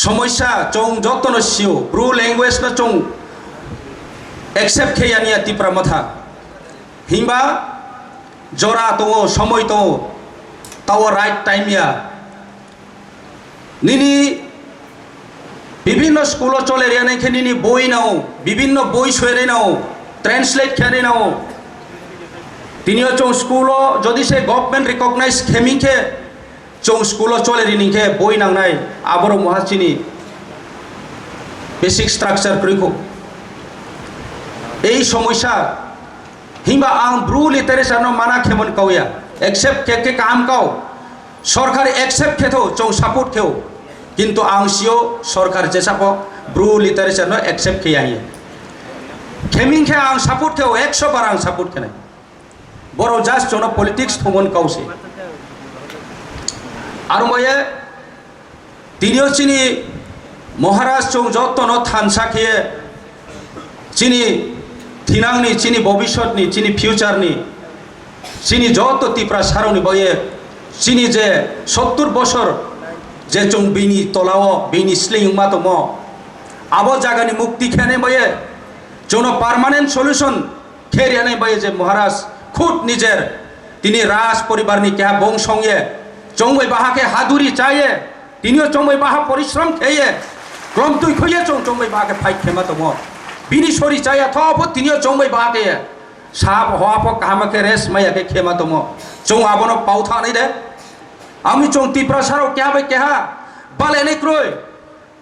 সমস্যা চং যতন সিও ব্রু ল্যাঙ্গুয়েজ না চং एक्सेप्ट खेयानिया तिप्रा मथा हिंबा जरा तो समय तो ताव राइट टाइम या निनी विभिन्न स्कूल चले रिया नहीं निनी बोई नाओ विभिन्न बोई सोरे नाओ ट्रांसलेट खेने नाओ तिनियो चों स्कूल जदि से गवर्नमेंट रिकॉग्नाइज खेमी के चों स्कूल चले रिनी के बोई नांगनाय आबरो महाचिनी बेसिक स्ट्राक्चर करिखो এই সমস্যা হিংবা আং ব্রু লিটারেচার মানা খেমন কাউয়া एक्सेप्ट के काम काउ सरकार एक्सेप्ट खेथो चौ सपोर्ट खेओ किंतु आं सियो सरकार जेसा को ब्रु लिटारेचार नो एक्सेप्ट खेयाही खेमिंग खे आं सपोर्ट खेओ 100 बार आं सपोर्ट खेनाय बरो जास्ट चनो पॉलिटिक्स थमन काउसे आरो मये तिनियो चिनी महाराज चौ जतनो थानसा खेये चिनी थिनांगनी चिनी भविष्यतनी चिनी फ्यूचारनी चिनी जत तिप्रा सारनी बये चिनी जे 70 बছর जे चों बिनी तलाव बिनी स्लिंग मातम आबो जागानी मुक्ति खेने बये जोनो पार्मानेंट सल्यूशन खेरियाने बये जे महाराज खुद निजेर तिनी राज परिवारनी क्या बंशंगे चौंगै बाहाके हादुरी चाये तिनियो चौंगै बाहा परिश्रम खेये क्रम तुई खये चौंगै बाहाके फाइट खेमातम बिनी सरी चाया थपो तिनियो चौंगै बाके साप हवापो कामके रेस मैयाके खेमा तम चौ आबनो पाउथा नै दे आमी चौ तिप्रा सारो क्या बे क्या बालेने क्रोय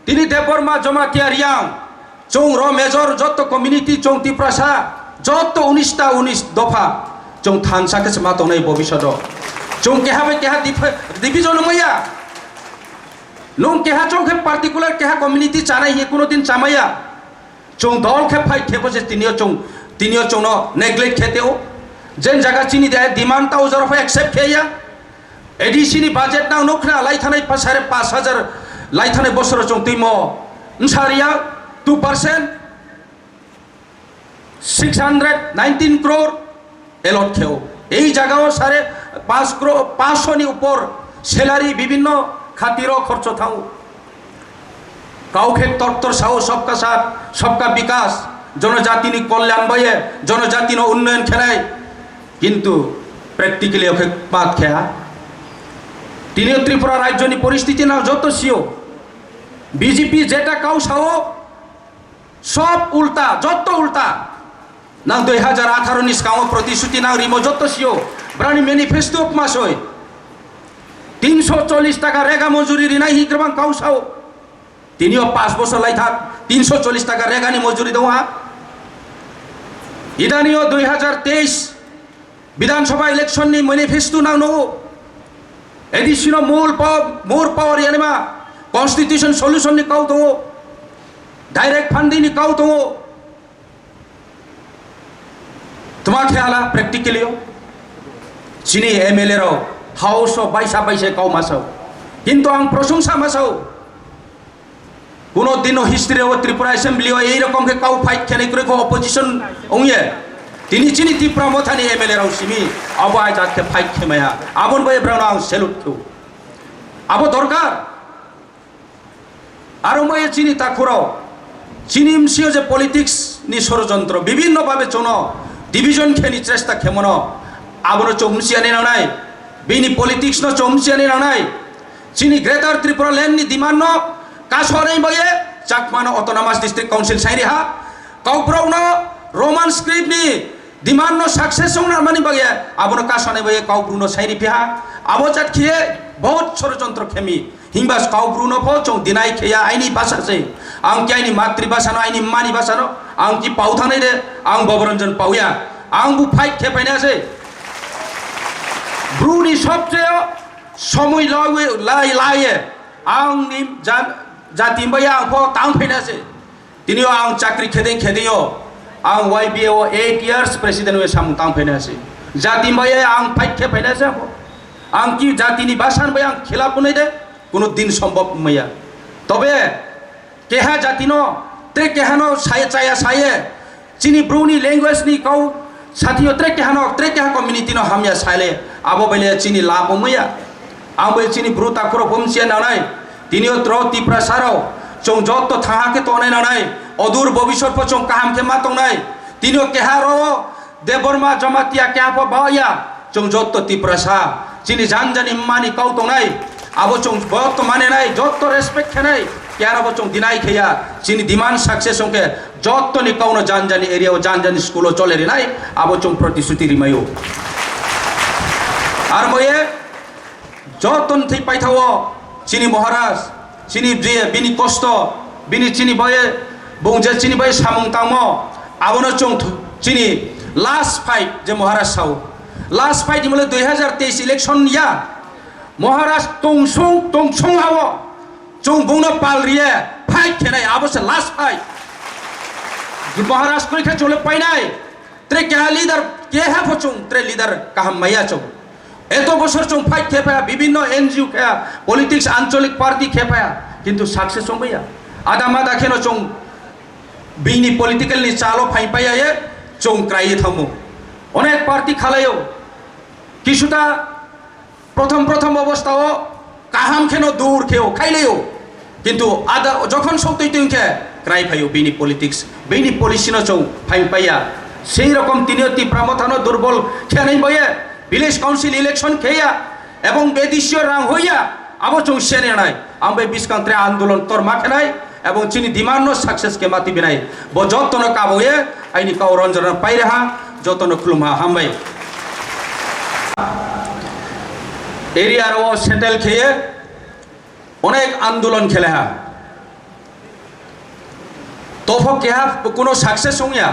तिनी देवबर्मा जमा किया रियां चौ र मेजर जत कम्युनिटी चौ तिप्रा सा जत 19 दफा चौ थानसा के समा तो नै भविष्यत चौ क्या बे क्या डिविजन मैया नं क्या चौ के पार्टिकुलर क्या कम्युनिटी चानाय हे कोनो दिन चामाया चों दल के फाइट थे बसे तिनियो चों नो नेग्लेक्ट खेते हो जेन जगह चिनी दे डिमांड ता उजर फे एक्सेप्ट खेया एडिसिनी बजेट ना नखना लाइथानै 5,500 लाइथानै बसर चों तिमो नसारिया 2% 619 करोड़ एलट खेओ এই জায়গাও 5.5 करोड़ 500 नि ऊपर सैलारी विभिन्न खातिर खर्च थाओ काउखे तर्तर साहो सबका साथ सबका विकास जनजाति कल्याण बये जनजाति उन्नयन खेलाय किंतु प्रेक्टिकली ओखे बात खेया तिनियो त्रिपुरा राज्यनि परिस्थिति ना जत सियो बीजेपी जेटा काउ साहो सब उल्टा जत उल्टा ना 2018 नि काउ प्रतिश्रुति ना रिमो जत सियो ब्रानी मैनिफेस्टो मासोय 340 टाका रेगा मजुरी रिनाय हिग्रबां काउ साहो तिनियो 5 बছর लाई था 340 टाका रेगानी मजूरी दो इदानियो 2023 विधानसभा इलेक्शन नि मैनिफेस्टो नांगनो एडिशनो मोर पावर यानेमा कॉन्स्टिट्यूशन सॉल्यूशन नि काउ दो डायरेक्ट फंडिंग नि काउ दो तुमा ख्याला प्रैक्टिकली चिनी एमएलए रो हाउस ऑफ बाइसा काउ मासो किंतु आं प्रशंसा मासो कोनो दिन हिस्ट्री हो त्रिपुरा असेंबली यही रकम के काउ फाइट खेने करे को अपोजिशन ओंगे तिनी चिनी त्रिपुरा मथानी एमएलए राव सिमी अब आइ जात के फाइट खेमाया आबन बय ब्राउन आं सेल्यूट खौ आबो दरकार आरो मय चिनी ताखुरो चिनी मसियो जे पॉलिटिक्स नि षड़यंत्र विभिन्न भावे चनो डिविजन खेनि चेष्टा खेमनो आबनो चौमसियानि नानाय बेनि पॉलिटिक्स न चौमसियानि नानाय चिनी ग्रेटर त्रिपुरा लैंड नि डिमांड न कासोरै बये चाकमानो ऑटोनोमस डिस्ट्रिक्ट काउंसिल साइरिहा काउब्राउनो रोमान स्क्रिप्ट नि डिमांड नो सक्सेस होना मानि बये आबनो कासोनै बये काउब्रुनो साइरिहा आबो जात खिए बहुत षड़यंत्र खेमी हिंबास काउब्रुनो फो चौ दिनाय खेया आइनि भाषा से आं क्याइनि मातृभाषा नो आइनि मानि भाषा नो आं कि पाउथानै दे आं बबरंजन पाउया आं बु फाइट खेपाइना से ब्रुनि सबसे समय लाये आं नि जाति बया आं फो तां फैनासे तिनियो आं चाकरी खेदियो आं YBO 8 years प्रेसिडेंट वे साम तां फैनासे जाति बया आं फाइट खे फैनासे आं कि जातिनि भाषान बया आं खेला पुनै दे कोनो दिन सम्भव मैया तबे केहा जातिनो त्रे केहानो साये चाया साये चिनी ब्रुनी लैंग्वेज नि कौ साथियो त्रे केहानो त्रे केहा कम्युनिटी नो हामिया साले आबो बेले चिनी लाबो मैया आं बे चिनी ब्रु ताखरो बमसिया नानाय তিনিও ত্রিপুরা সারাও চং যত থাহাকে তনাই নানাই অদূর ভবিষ্যৎ চং কাহাম খেমা তংনাই তিনিও কেহারো দেববর্মা জমাতিয়া কেহাপ বাওয়া চং যত ত্রিপুরা সা চিনি জানজানি মানি কাউ তংনাই আবো চং যত মানে নাই যত রেসপেক্ট খেনাই কেয়ারাবো চং দিনাই খেয়া চিনি ডিমান্ড সাকসেস সঙ্গে যত নি কাউনো জানজানি এরিয়াও জানজানি স্কুলও চলে রে নাই আবো চং প্রতিশ্রুতি রিমায়ও আর ময়ে যতন ঠিক পাইথাও চিনি মহারাজ চিনি যে বিনি কষ্ট বিনি চিনি বয়ে বংজে চিনি বয়ে সামং তাম আবনো চং চিনি লাস্ট ফাইট যে মহারাজ সাও লাস্ট ফাইট বলে 2023 ইলেকশন ইয়া মহারাজ টংসং হাও চং বংনো পাল রিয়ে ফাইট খেনাই আবসে লাস্ট ফাইট মহারাজ কইখা চলে পাই নাই ত্রে কে লিডার কে হ্যাঁ চং ত্রে লিডার কাহাম মাইয়া চং এত বছর চং ফাইট খেপায়া বিভিন্ন এনজিও খেয়া পলিটিক্স আঞ্চলিক পার্টি খেপায়া কিন্তু সাকসেস হইয়া আদা মাদা খেনো চং বিনি পলিটিক্যাল নি চালো ফাই পাইয়া এ চং ক্রাইয়ে থামো অনেক পার্টি খালায়ও কিছুটা প্রথম অবস্থাও কাহাম খেনো দূর খেও খাইলেও কিন্তু আদা যখন সত্যি তুইকে ক্রাই ফাইও বিনি পলিটিক্স বিনি পলিসিনো চৌ ফাই পাইয়া সেই রকম তিনিও তীব্রামথানো দুর্বল খেয়াই বয়ে ভিলেজ কাউন্সিল ইলেকশন খেয়া এবং বেদিশীয় রাং হইয়া আবো চৌ সেনে নাই আমবে বিস্কান্ত্রে আন্দোলন তোর মাখে নাই এবং চিনি ডিমান্ড সাকসেস কে মাতি বিনাই ব যতন কাবয়ে আইনি কাউ রঞ্জন পাইরেহা যতন খুলুমা হামবাই এরিয়ার ও সেটেল খেয়ে অনেক আন্দোলন খেলে হা তফ কেহা কোনো সাকসেস হইয়া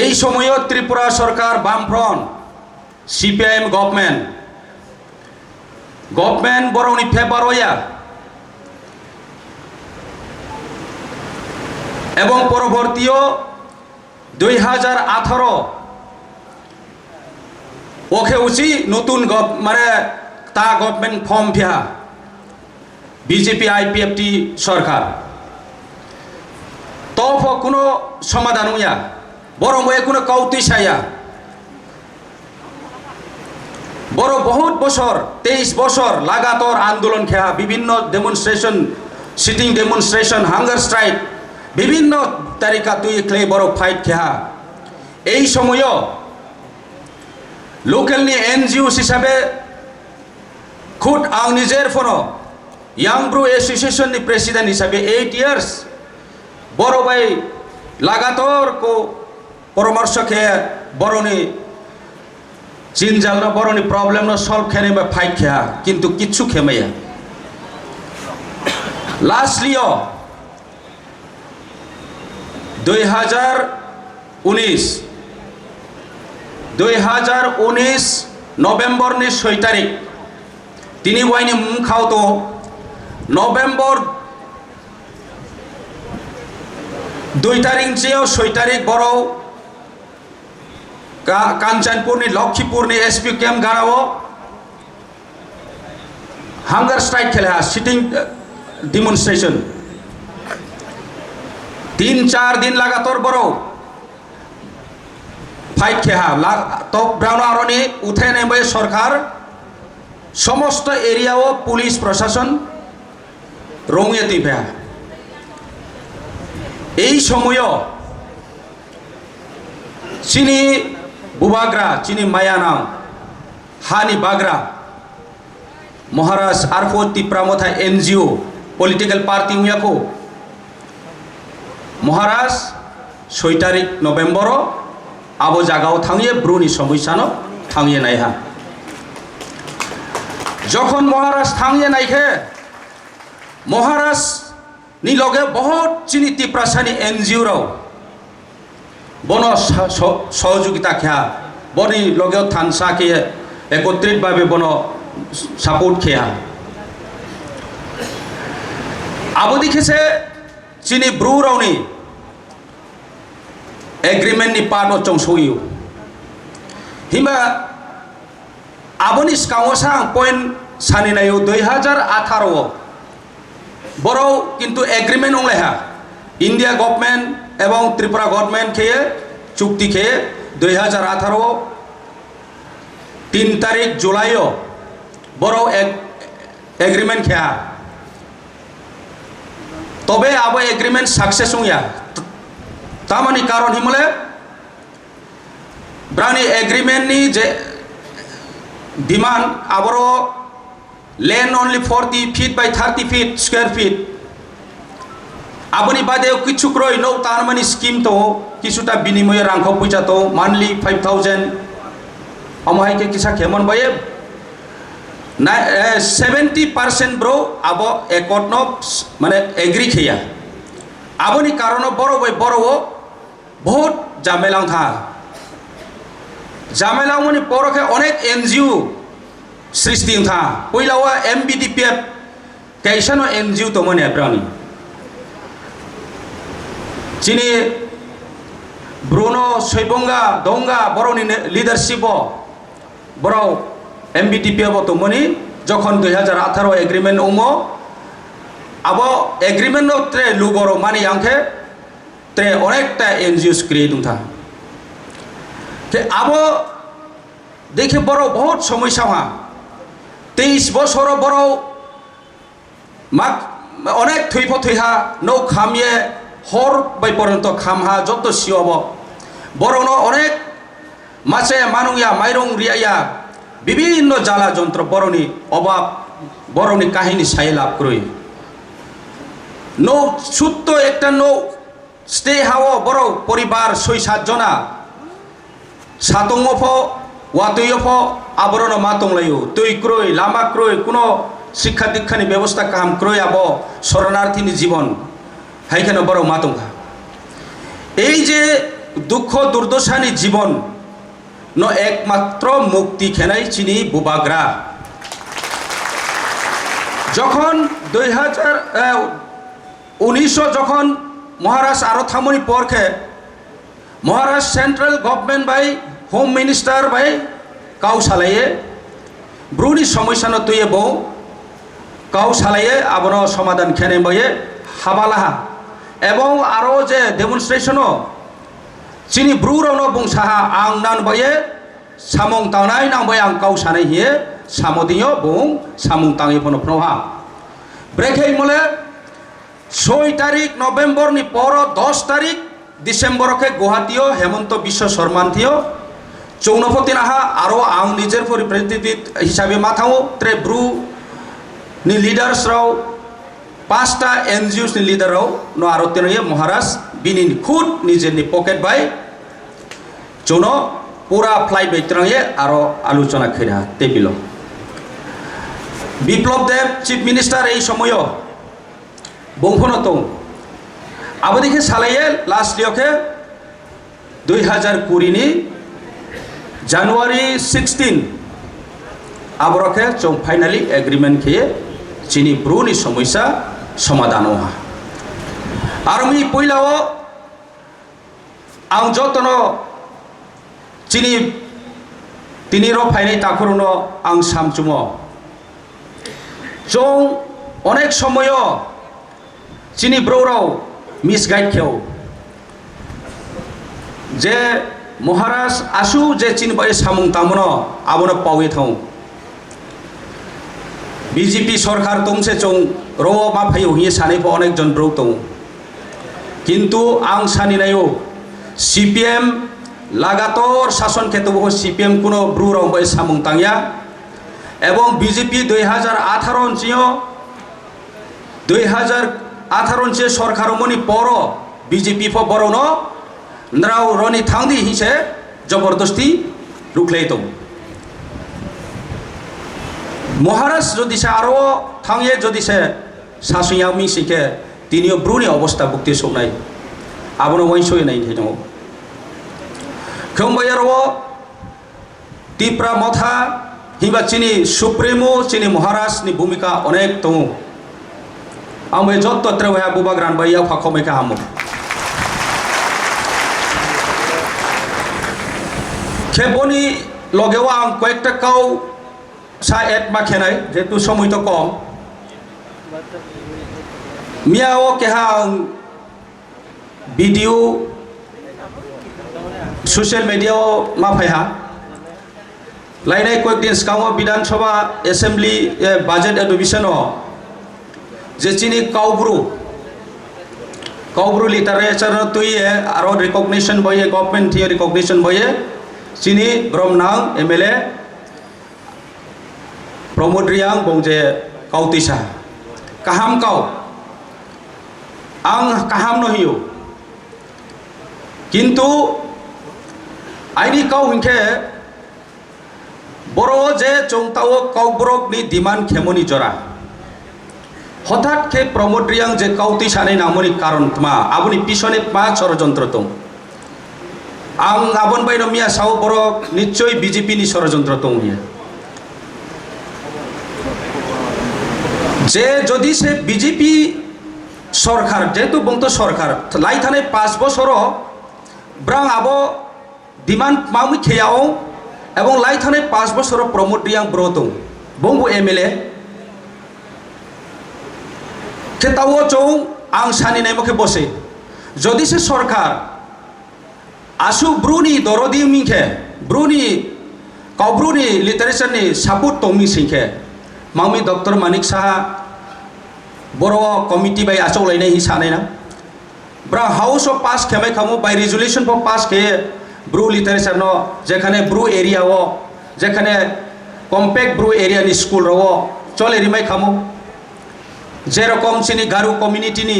এই সময়ও ত্রিপুরা সরকার বামফ্রন্ট সিপিআইএম গভর্নমেন্ট বরংনি ফেভার হইয়া এবং পরবর্তীও 2018 ওকে উচি নতুন মানে তা গভর্নমেন্ট ফর্ম ফিয়া বিজেপি আইপিএফটি সরকার তফ কোনো সমাধান হইয়া বরং এ কোনো কৌতুই সাইয়া বড় বহুত বছর 23 বছর লাগাতার আন্দোলন খেয়া বিভিন্ন demonstration sitting demonstration hunger strike বিভিন্ন তারিকা তুই ক্লে বড় ফাইট খেয়া এই সময়ও লোকাল নি এনজিও হিসাবে খুদ আং নিজের ফোনো ইয়াং ব্রু এসোসিয়েশন নি প্রেসিডেন্ট হিসাবে 8 ইয়ার্স বড় ভাই লাগাতার কো পরামর্শ খেয়ে বড়নি চিনজাল না বড়নি প্রবলেম না সলভ খেয়ে বা ফাইট খেয়া কিন্তু কিচ্ছু খেমাইয়া লাস্টলিও 2019 নভেম্বর নি 6 তারিখ তিনি ওয়াইনি মুখ খাও তো নভেম্বর 2 তারিখ চেয়েও 6 তারিখ বড় কাঞ্চনপুর নি লক্ষ্মীপুর নি এসপি ক্যাম্প গাড়াও হাঙ্গার স্ট্রাইক খেলে সিটিং ডেমনস্ট্রেশন 3-4 दिन लगातार बड़ो फाइट खेहा तो ब्राउन आरनी उठे नहीं सरकार समस्त एरिया पुलिस प्रशासन रंगे तीफा এই সময় চিনি বুবাগ্রা চিনি মায়ানাও হানি বাগরা মহারাজ আরফো তিপ্রামথা এনজিও পলিটিক্যাল পার্টি উইয়াকো মহারাজ 6 তারিখ নভেম্বর আবো জাগাও থাঙিয়ে ব্রুনি সমস্যানো থাঙিয়ে নাইহা যখন মহারাজ থাঙিয়ে নাইখে মহারাজ নি লগে বহুত চিনি তীপ্রাসানি এনজিও রাও বন সহযোগিতা খেয়া বনি লগে থানসা খেয়ে একত্রিত ভাবে বন সাপোর্ট খেয়া আবো দেখেছে চিনি ব্রু রাউনি एग्रीमेंट नि पार्ट चौं सोयो हिमा आबोनि स्काउसा पॉइंट सानि नायो 2018 बरो किंतु एग्रीमेंट ओंलेहा इंडिया गवर्नमेंट एवं त्रिपुरा गवर्नमेंट के चुक्ति के 2018 3 तारीख जुलाई बरो एग्रीमेंट खेया তবে আবো এগ্রিমেন্ট সাকসেস হইয়া তামানি কারণ হিমলে ব্রানি এগ্রিমেন্ট নি যে ডিমান্ড আবারও land only 40 feet by 30 feet square feet আবনি বাদে কিছু ক্রয় নৌ তারমানি স্কিম তো কিছুটা বিনিময়ে রাংখ পয়সা তো মান্থলি 5000 আমহাইকে কিসা কেমন বয়ে 70% ব্রো আবো একট ন মানে এগ্রি খেয়া আবনি কারণ বড় বই বড় বহুত জামেলাং থা জামেলাং মানে পরকে অনেক এনজিও সৃষ্টি থা পইলাওয়া MBDPF কাইসানো এনজিও তো মনে প্রাণী চিনি ব্রুনো সৈবঙ্গা দঙ্গা বড়নি লিডারশিপ বড় MBDPF তো মনি যখন 2018 এগ্রিমেন্ট উমো আবো এগ্রিমেন্ট ত্রে লুগরো মানি আংখে ত্রে অনেকটা এনজিও ক্রিয়েট থা তে আবো দেখে বড় বহুত সমস্যা হা 23 বছর বড় মাক অনেক থইফ থইহা নৌ খামিয়ে হর বাই পর্যন্ত খামহা যত সিওব বড় অনেক মাছে মানুয়া মাইরং রিয়াইয়া বিভিন্ন জ্বালা যন্ত্র বড়নি অভাব বড়নি কাহিনী সাই লাভ করে নৌ সুত্ত একটা নৌ স্টে হাও বড় পরিবার 6-7 জনা সাতংফ ওয়াতইফ আবরণ মাতংলাইও তৈ ক্রয় লামা ক্রয় কোনো শিক্ষা দীক্ষানি ব্যবস্থা কাম ক্রয় আব শরণার্থীনি জীবন হাইখানে বড় মাতংখা এই যে দুঃখ দুর্দশানি জীবন ন একমাত্র মুক্তি খেনাই চিনি বুবাগ্রা যখন 2019 যখন মহারাষ্ট্র আরো থামনি পরখে মহারাষ্ট্র সেন্ট্রাল গভর্নমেন্ট বাই হোম মিনিস্টার বাই কাউ সালাইয়ে ব্রুনি সমস্যা ন তুই বউ কাউ সালাইয়ে আবন সমাধান খেনে বইয়ে হাবালাহা এবং আরো যে ডেমনস্ট্রেশনও চিনি ব্রুরনো বুংসাহা আং নান বয়ে সামং তাওনাই নাং বয়ে আং কাউ সানাই হিয়ে সামদিও বুং সামং তাঙি ফনো প্রভা ব্রেকেই মলে 6 তারিখ নভেম্বর নি পর 10 তারিখ ডিসেম্বরকে গুয়াহাটিও হেমন্ত বিশ্ব শর্মান্থিও চৌনপতি নাহা আরো আং নিজের পরিপ্রেক্ষিত হিসাবে মাথাও ত্রে ব্রু নি লিডার্স রাও 5টা এনজিওস নি লিডার রাও নো আরো তেনয়ে মহারাষ্ট্র বিনি খুদ নিজের নি পকেট বাই চৌনো পুরা ফ্লাইট বাইত্রাঙে আরো আলোচনা Kheda table Biplab Deb chief minister এই সময় বংফন তো আবদিকে সালাইয়ে লাস্ট লিয়কে 2020 নি জানুয়ারি 16 আবরকে চৌ ফাইনালি এগ্রিমেন্ট খেয়ে চিনি ব্রুনি সমস্যা সমাধান হওয়া আর আমি পইলাও আং যতন চিনি তিনি ফাইনাই তাকুরনো আং সামচুম চৌ অনেক সময় চিনি ব্রৌরাও মিসগাইড খেও যে মহারাজ আসু যে চিনি বাই সামুং তামনো আবনো পাওয়ে থাও বিজেপি সরকার তংসে চৌ র মা ফাই হিয়ে সানাইব অনেকজন ব্রৌ তৌ কিন্তু আং সানি নাইও CPM লাগাতর শাসন ক্ষেত্রে CPM কোনো ব্রু রম্বাই সামুং তাংয়া এবং বিজেপি 2018 অঞ্চিও 2018 অঞ্চে সরকার মনি পর বিজেপি ফ বড় নাও রনি থাংদি হিসে জবরদস্তি রুখলাই তো মহারাষ্ট্র যদি সে আরো থাঙে যদি সে শাসিয়া মিশিকে তিনিও ব্রুনি অবস্থা বুক্তি সৌনাই আবনো ওয়াইসই নাই হেন খেমবাইয়ারও টিপ্রা মথা হিবা চিনি সুপ্রিমো চিনি মহারাষ্ট্রনি ভূমিকা অনেক দङ আমি যত ত্রেওয়া বুবাগ্রান বাইয়া ফাখমেকা হামো খেবনি লগেও আং কয়েকটা কাউ সা এড মা খেনাই যেহেতু সময় তো কম মিয়াও কেহা ভিডিও সোশ্যাল মিডিয়াও মা ফাইহা লাইনাই কয়েকদিন সিগাङাव বিধানসভা এসেম্বলি বাজেট এডুকেশন যে চিনি কাউব্রু Kau literature tuye aro recognition boye government here recognition boye sini bromnang MLA Pramodriang bongje kau tisa kaham kau ang kaham no hiu kintu aini kau hingke boro je chongtao kau borok ni demand khemoni jora হঠাৎ কে প্রমোদ্রিয়াং যে কাউতি সানে নামনি কারণ তোমা আপনি পিছনে পাঁচ ষড়যন্ত্র তো আং আবন বাইন মিয়া সাউ বড় নিশ্চয়ই বিজেপি নি ষড়যন্ত্র তো মিয়া যে যদি সে বিজেপি সরকার যেহেতু বংত সরকার লাই থানে 5 বছর ব্রাং আবো ডিমান্ড মাউমি খেয়াও এবং লাই থানে 5 বছর প্রমোদ্রিয়াং ব্রত বংবু MLA Ketawo chong ang sani nai moke bose jodi se sarkar asu bruni dorodi mingke bruni kau bruni literature ni saput tomi singke mami Dr. Manik Saha boro committee bai achok lainai hi sanai na bra house of pass khemai khamu by resolution for pass ke bru literature no jekhane bru area o jekhane compact bru area ni school ro chole rimai khamu যেরকম চিনি গারু community নি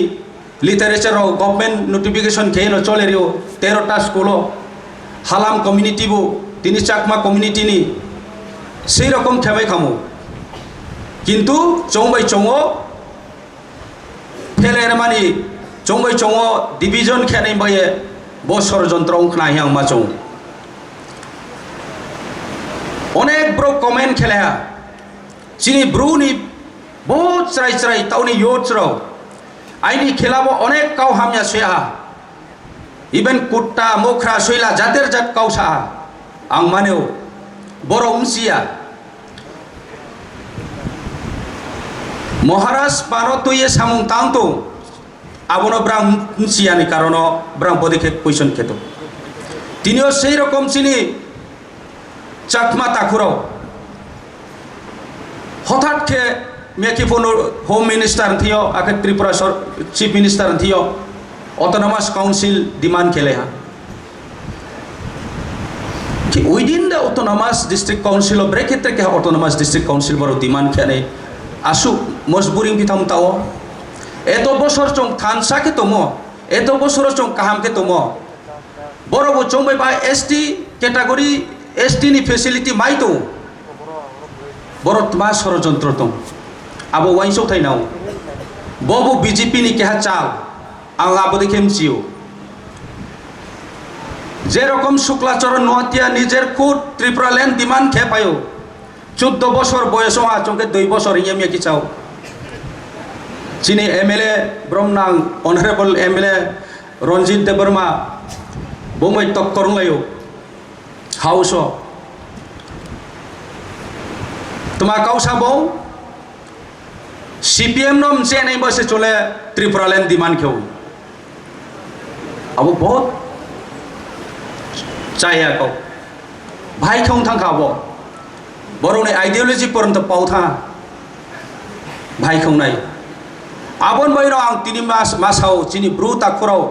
literature government notification খেয়ে চলে Rio 13টা school Halam community বো তিনি Chakma community নি সেই রকম খেবাই খামো কিন্তু চংবাই চঙ ফেলের মানি চংবাই চঙ ডিভিজন খেনাই বয়ে বছর যন্ত্র খাই আং মা চং অনেক ব্রো কমেন্ট খেলে চিনি ব্রুনি बहुत चराई चराई ताउनी योच रो आईनी खेलाबो अनेक काउ हामिया सेहा इबेन कुट्टा मोखरा सैला जातेर जात काउसा आं मानेओ बरो उमसिया महाराज पारतुये सामुं तांतो आबनो ब्रां उमसियानि कारणो ब्रां बदिखे क्वेश्चन खेतो तिनिओ सेई रकम चिनि चाकमा ताकुराव हठाৎ के मेकिफोन होम मिनिस्टर थियो आके त्रिपुरा चीफ मिनिस्टर थियो ऑटोनोमस काउंसिल डिमांड खेले हा कि within the autonomous district council of bracket के ऑटोनोमस डिस्ट्रिक्ट काउंसिल बरो डिमांड खेने आसु मजबूरिंग बिथाम ताओ एतो बसर चों थानसा के तोमो एतो बसर चों काहाम के तोमो बरो बो चों बा एसटी कैटेगरी एसटी नि फैसिलिटी माइ तो बरो मा षড়যন্ত্র तो अब वाइसो थाइनाव बबो बीजेपी नि केहा चाल आं आबो देखेम चियो जे रकम शुक्लाचरण नोटिया निजेर खुद त्रिपुरा लैंड डिमांड खे पायो 14 বছর বয়স आ चोंके 2 বছর इयम या किचाव चिनी एमएलए ब्रह्मनां ऑनरेबल एमएलए रंजित देबर्मा बोमै तक्करं लायो हाउस तुमा काउसा बो सीपीएम नम से नहीं बसे चले त्रिपुरा लैंड डिमांड खेव अब बहुत चाहिए को भाई क्यों थां खाबो बरो ने आइडियोलॉजी परंत पाउथा भाई क्यों नहीं आबन बैनो आं तिनि मासाव चिनि ब्रु ताखुराव